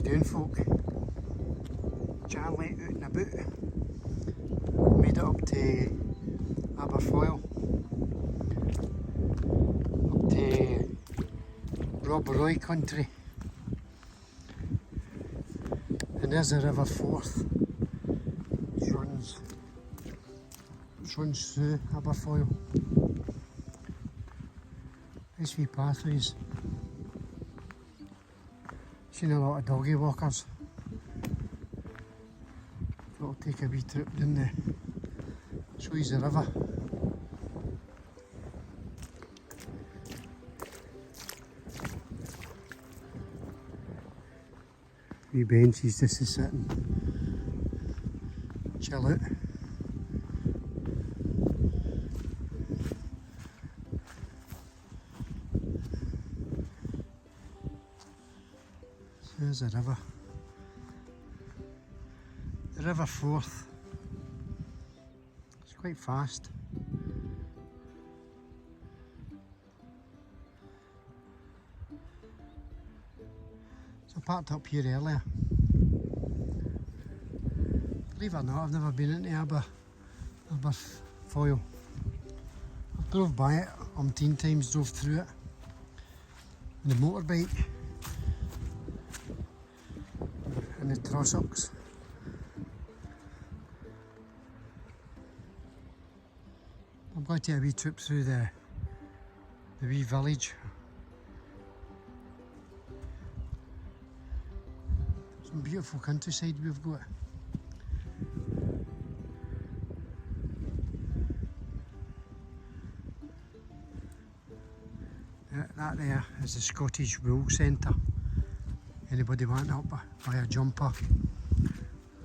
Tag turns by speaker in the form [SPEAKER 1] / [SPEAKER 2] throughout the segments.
[SPEAKER 1] doing, folk? Charlie out and about. Made it up to Aberfoyle, up to Rob Roy country, and there's the River Forth, which runs through Aberfoyle. Nice wee pathways. Seen a lot of doggy walkers. Thought I'll take a wee trip down there. Show you the river. Wee benches just to sit and chill out. So there's the river. The River Forth. It's quite fast. So I parked up here earlier. Believe it or not, I've never been into Aberfoyle. I've drove by it umpteen times, drove through it on the motorbike and the trossachs. I'm going to take a wee trip through the wee village. Some beautiful countryside we've got. That there is the Scottish Wool Centre. Anybody want up buy a jumper,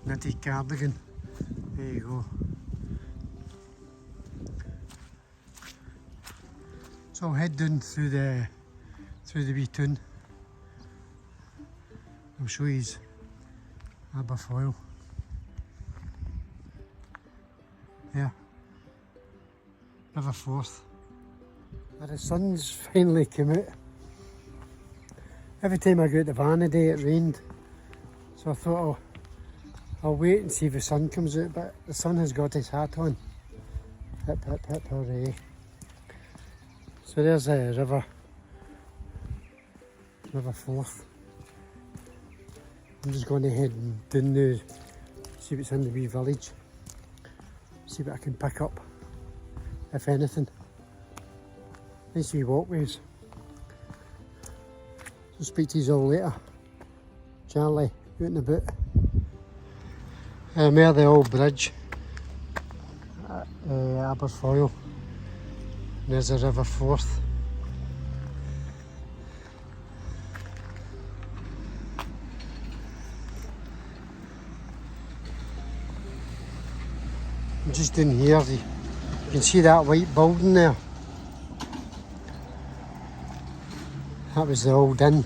[SPEAKER 1] knitted cardigan, there you go. So I'll head down through the wee town. I'll show you Aberfoyle. Yeah, River Forth. But the sun's finally come out. Every time I go out the van today it rained, so I thought I'll wait and see if the sun comes out, but the sun has got his hat on. Hip hip hip hooray. So there's a River Forth. I'm just going to head down now, see what's in the wee village, see what I can pick up, if anything. Nice wee walkways. So speak to you all later. Charlie, out and about. Near the old bridge at Aberfoyle. There's the River Forth. Just in here, you can see that white building there. That was the old inn.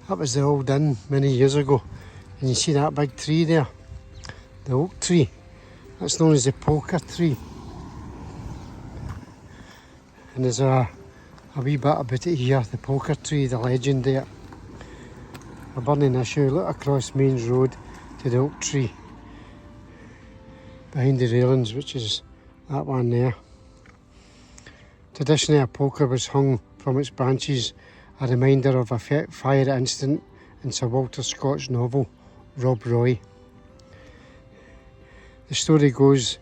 [SPEAKER 1] That was the old inn many years ago. And you see that big tree there, the oak tree. That's known as the poker tree. And there's a wee bit about it here, the poker tree, the legend there. A burning issue, look across Mains Road to the oak tree behind the railings, which is that one there. Traditionally a poker was hung from its branches, a reminder of a fire incident in Sir Walter Scott's novel Rob Roy. The story goes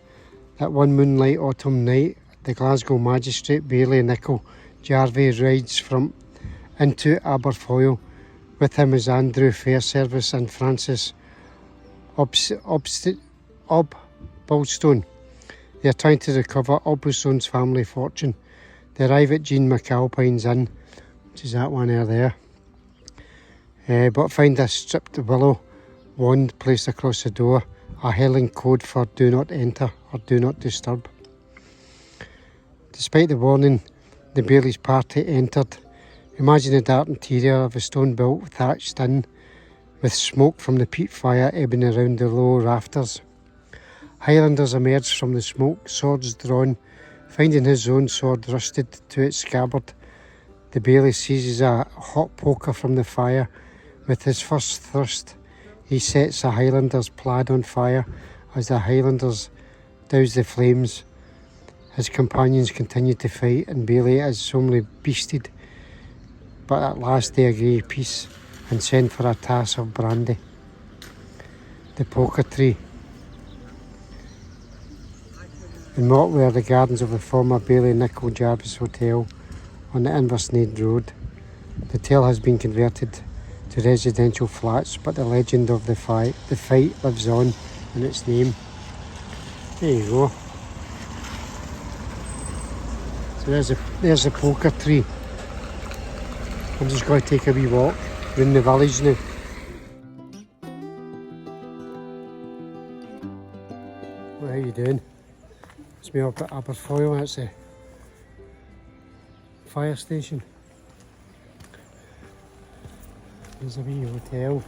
[SPEAKER 1] that one moonlight autumn night, the Glasgow magistrate Bailey Nichol Jarvie rides into Aberfoyle. With him is Andrew Fairservice and Francis Obstone. They are trying to recover Obstone's family fortune. They arrive at Jean McAlpine's inn, which is that one there, but find a stripped willow wand placed across the door, a Highland code for do not enter or do not disturb. Despite the warning, the Bailey's party entered. Imagine the dark interior of a stone-built thatched inn, with smoke from the peat fire ebbing around the low rafters. Highlanders emerged from the smoke, swords drawn. Finding his own sword rusted to its scabbard, the Bailey seizes a hot poker from the fire. With his first thrust, he sets a Highlander's plaid on fire. As the Highlanders douse the flames, his companions continue to fight, and Bailey is sorely beasted. But at last they agree peace and send for a tass of brandy. The poker tree. In Motley are the gardens of the former Bailey Nickel Jarvis Hotel on the Inversnaid Road. The hotel has been converted to residential flats, but the legend of the fight lives on in its name. There you go. So there's a poker tree. I'm just going to take a wee walk around the village now. Well, how you doing? It's me up at Aberfoyle. That's the fire station. There's a wee hotel.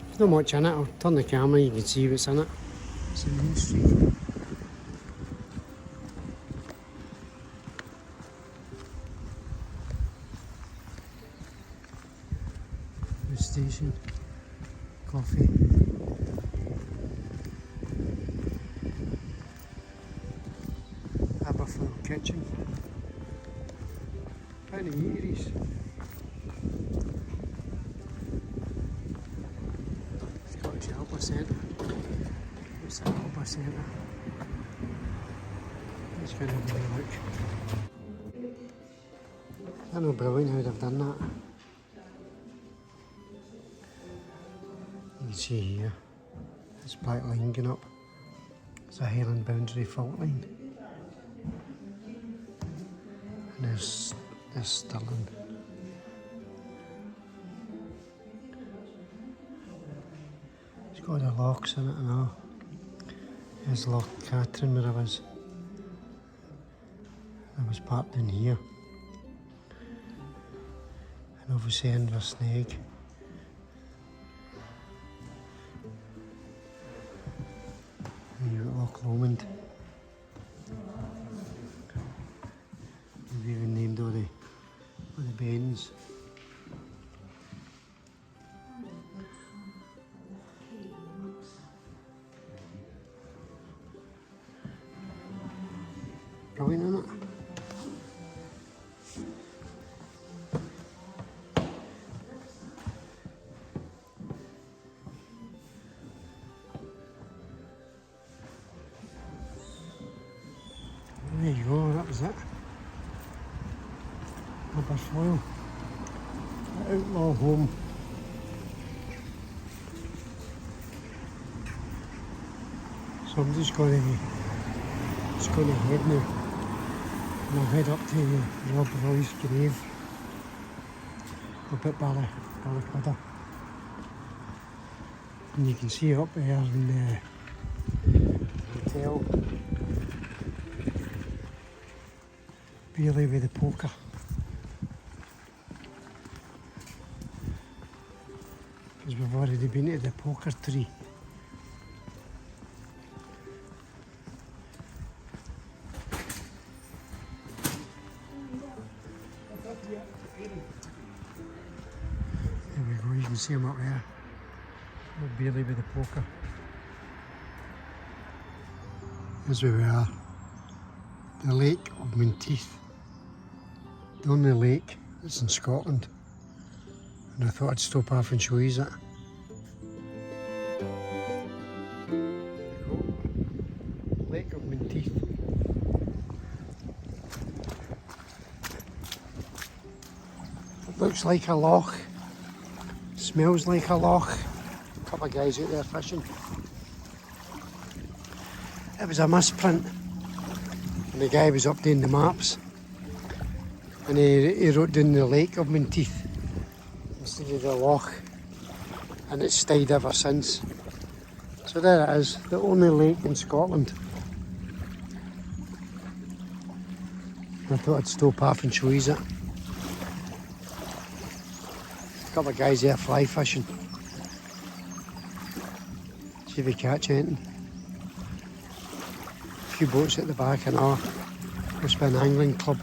[SPEAKER 1] There's not much in it. I'll turn the camera, you can see what's in it. It's the main street. The station, coffee. Aberfoyle kitchen. Kind of eateries. Scottish Helper Centre. What's that Helper Centre? Let's kind of really look. I know brilliant how they've done that. You can see here, this black line going up. It's a Highland boundary fault line. And there's Stirling. It's got the locks in it and all. There's Loch Catherine where I was parked in here. And obviously Inversnaid. And you've got Loch Lomond. We've even named all the bends. Brilliant, isn't it? There you go, that was it. Aberfoyle, outlaw home. So I'm just going to head now, and I'll head up to Rob Roy's grave up at Ballycudder. And you can see up there in the hotel, Bailey with the poker. Because we've already been to the poker tree. There we go, you can see him up there. Bailey with the poker. Here's where we are. The Lake of Menteith. The only lake that's in Scotland. And I thought I'd stop off and show you that. Lake of Menteith. It looks like a loch. Smells like a loch. A couple of guys out there fishing. It was a misprint. And the guy was updating the maps. And he wrote down the Lake of Menteith instead of the loch, and it's stayed ever since. So there it is, the only lake in Scotland. I thought I'd stop off and show you it. A couple of guys there fly fishing. See if they catch anything. few boats at the back and all. Must be an angling club.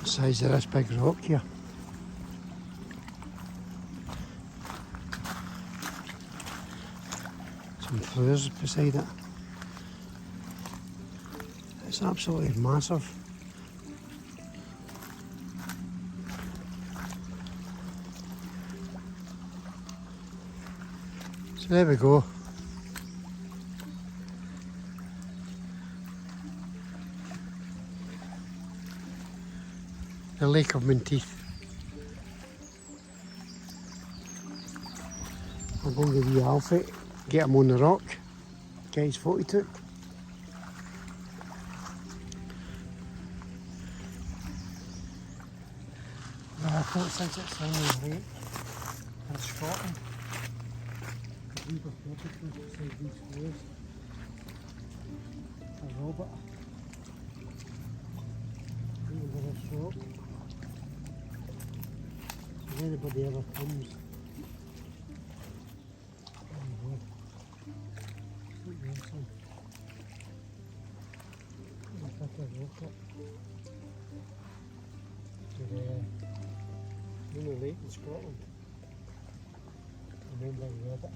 [SPEAKER 1] The size of this big rock here. Some flues beside it. It's absolutely massive. So there we go. The Lake of Menteith. I'm going to give you Alfie, get him on the rock, get his photo took. I thought since it's only late in Scotland, we were probably beside these floors. A robot. Under this rock. So if anybody ever comes, lake in Scotland. Remember I read it.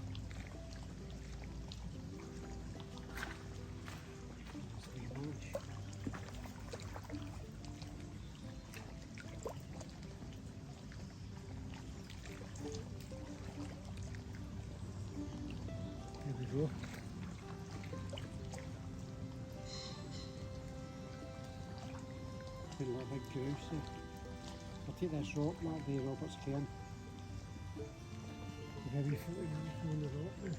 [SPEAKER 1] There we go. Been like a big grouse there. I'll take this rock, that'll be Robert's cairn. Very footy on the rock there.